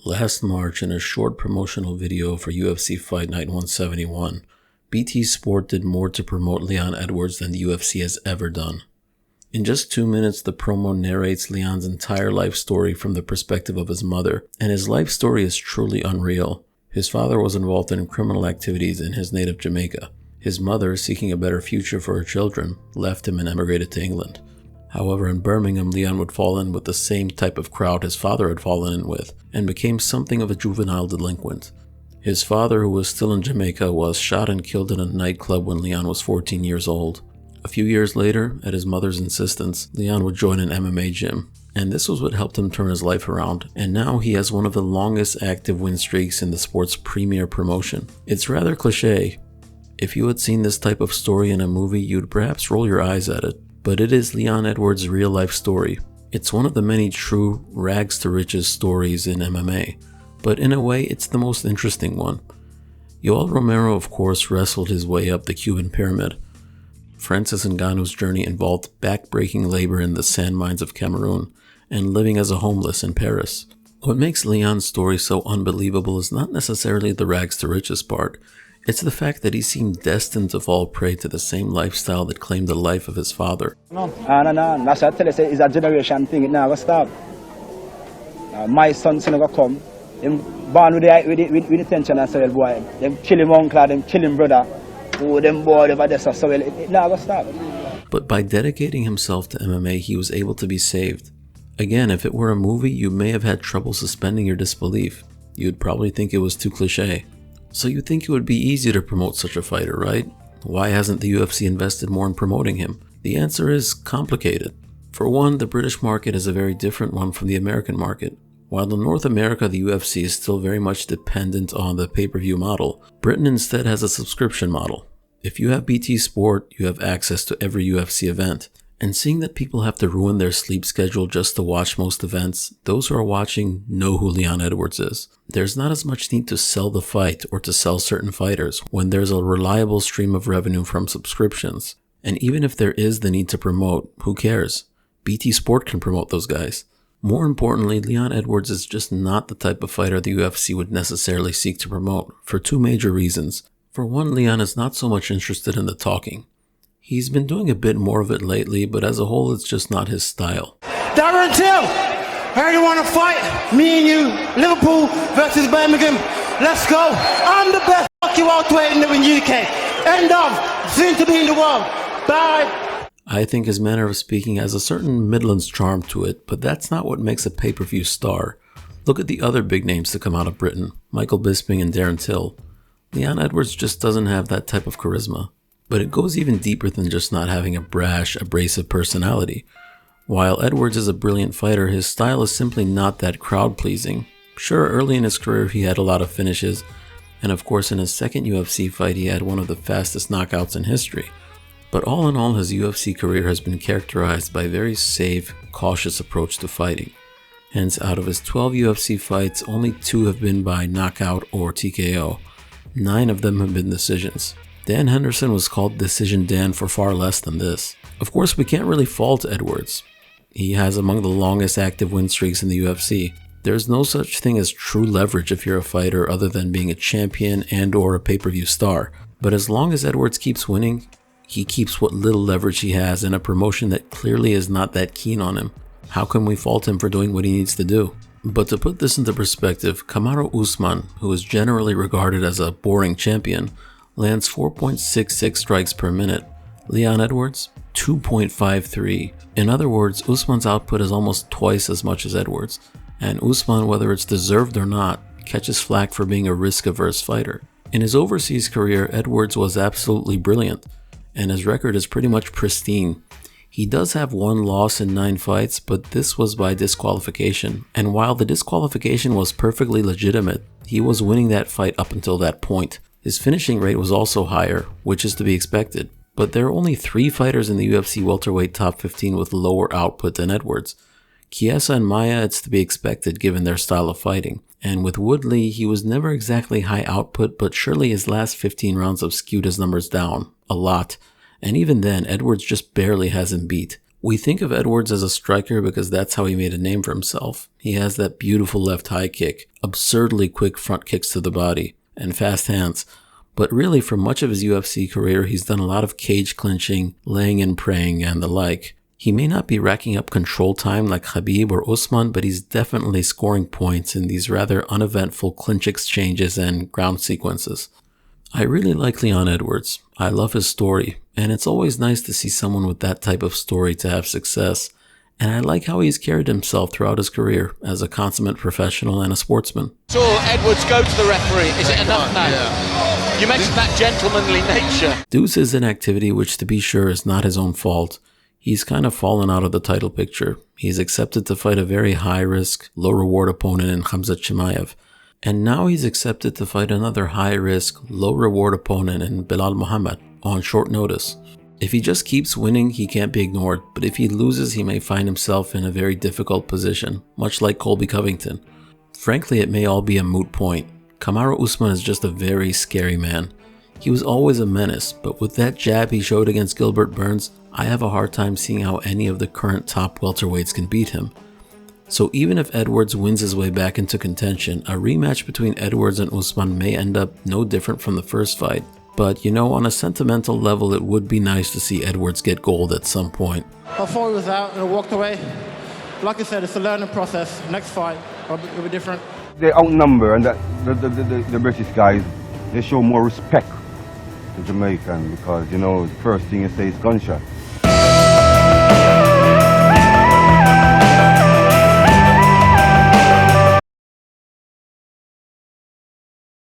Last March, in a short promotional video for UFC Fight Night 171, BT Sport did more to promote Leon Edwards than the UFC has ever done. In just 2 minutes, the promo narrates Leon's entire life story from the perspective of his mother, and his life story is truly unreal. His father was involved in criminal activities in his native Jamaica. His mother, seeking a better future for her children, left him and emigrated to England. However, in Birmingham, Leon would fall in with the same type of crowd his father had fallen in with, and became something of a juvenile delinquent. His father, who was still in Jamaica, was shot and killed in a nightclub when Leon was 14 years old. A few years later, at his mother's insistence, Leon would join an MMA gym, and this was what helped him turn his life around, and now he has one of the longest active win streaks in the sport's premier promotion. It's rather cliche. If you had seen this type of story in a movie, you'd perhaps roll your eyes at it. But it is Leon Edwards' real-life story. It's one of the many true rags-to-riches stories in MMA, but in a way, it's the most interesting one. Yoel Romero, of course, wrestled his way up the Cuban pyramid. Francis Ngannou's journey involved back-breaking labor in the sand mines of Cameroon and living as a homeless in Paris. What makes Leon's story so unbelievable is not necessarily the rags-to-riches part. It's the fact that he seemed destined to fall prey to the same lifestyle that claimed the life of his father. No. That's what I tell you, it's a generation thing, it never stop. My son's never come. Them born with the tension as well, boy. Them kill him uncle, them kill him brother. Oh, them boy over there, so well, it never stop. But by dedicating himself to MMA, he was able to be saved. Again, if it were a movie, you may have had trouble suspending your disbelief. You'd probably think it was too cliche. So you'd think it would be easy to promote such a fighter, right? Why hasn't the UFC invested more in promoting him? The answer is complicated. For one, the British market is a very different one from the American market. While in North America, the UFC is still very much dependent on the pay-per-view model, Britain instead has a subscription model. If you have BT Sport, you have access to every UFC event. And seeing that people have to ruin their sleep schedule just to watch most events, those who are watching know who Leon Edwards is. There's not as much need to sell the fight or to sell certain fighters when there's a reliable stream of revenue from subscriptions. And even if there is the need to promote, who cares? BT Sport can promote those guys. More importantly, Leon Edwards is just not the type of fighter the UFC would necessarily seek to promote, for two major reasons. For one, Leon is not so much interested in the talking. He's been doing a bit more of it lately, but as a whole, it's just not his style. Darren Till, I heard you want to fight. Me and you, Liverpool versus Birmingham. Let's go. I'm the best you welterweight in the UK. End of. Soon to be in the world. Bye. I think his manner of speaking has a certain Midlands charm to it, but that's not what makes a pay-per-view star. Look at the other big names to come out of Britain, Michael Bisping and Darren Till. Leon Edwards just doesn't have that type of charisma. But it goes even deeper than just not having a brash, abrasive personality. While Edwards is a brilliant fighter, his style is simply not that crowd-pleasing. Sure, early in his career he had a lot of finishes, and of course in his second UFC fight he had one of the fastest knockouts in history. But all in all, his UFC career has been characterized by a very safe, cautious approach to fighting. Hence, out of his 12 UFC fights, only 2 have been by knockout or TKO. 9 of them have been decisions. Dan Henderson was called Decision Dan for far less than this. Of course, we can't really fault Edwards. He has among the longest active win streaks in the UFC. There's no such thing as true leverage if you're a fighter other than being a champion and or a pay-per-view star. But as long as Edwards keeps winning, he keeps what little leverage he has in a promotion that clearly is not that keen on him. How can we fault him for doing what he needs to do? But to put this into perspective, Kamaru Usman, who is generally regarded as a boring champion, lands 4.66 strikes per minute. Leon Edwards, 2.53. In other words, Usman's output is almost twice as much as Edwards. And Usman, whether it's deserved or not, catches flack for being a risk-averse fighter. In his overseas career, Edwards was absolutely brilliant, and his record is pretty much pristine. He does have 1 loss in 9 fights, but this was by disqualification. And while the disqualification was perfectly legitimate, he was winning that fight up until that point. His finishing rate was also higher, which is to be expected, but there are only 3 fighters in the UFC welterweight top 15 with lower output than Edwards. Chiesa and Maia, it's to be expected given their style of fighting, and with Woodley, he was never exactly high output, but surely his last 15 rounds have skewed his numbers down, a lot, and even then, Edwards just barely has him beat. We think of Edwards as a striker because that's how he made a name for himself. He has that beautiful left high kick, absurdly quick front kicks to the body, and fast hands. But really, for much of his UFC career, he's done a lot of cage clinching, laying and praying, and the like. He may not be racking up control time like Khabib or Usman, but he's definitely scoring points in these rather uneventful clinch exchanges and ground sequences. I really like Leon Edwards. I love his story, and it's always nice to see someone with that type of story to have success. And I like how he's carried himself throughout his career as a consummate professional and a sportsman. Saw Edwards go to the referee. Is it enough now? Yeah. You mentioned that gentlemanly nature. Deuce is inactivity, which to be sure is not his own fault. He's kind of fallen out of the title picture. He's accepted to fight a very high-risk, low-reward opponent in Khamzat Chimaev. And now he's accepted to fight another high-risk, low-reward opponent in Belal Muhammad on short notice. If he just keeps winning, he can't be ignored, but if he loses, he may find himself in a very difficult position, much like Colby Covington. Frankly, it may all be a moot point. Kamaru Usman is just a very scary man. He was always a menace, but with that jab he showed against Gilbert Burns, I have a hard time seeing how any of the current top welterweights can beat him. So even if Edwards wins his way back into contention, a rematch between Edwards and Usman may end up no different from the first fight. But you know, on a sentimental level, it would be nice to see Edwards get gold at some point. I thought he was out and I walked away. Like I said, it's a learning process. Next fight, it'll be different. They outnumber, and that the British guys, they show more respect to Jamaican because, you know, the first thing you say is gunshot.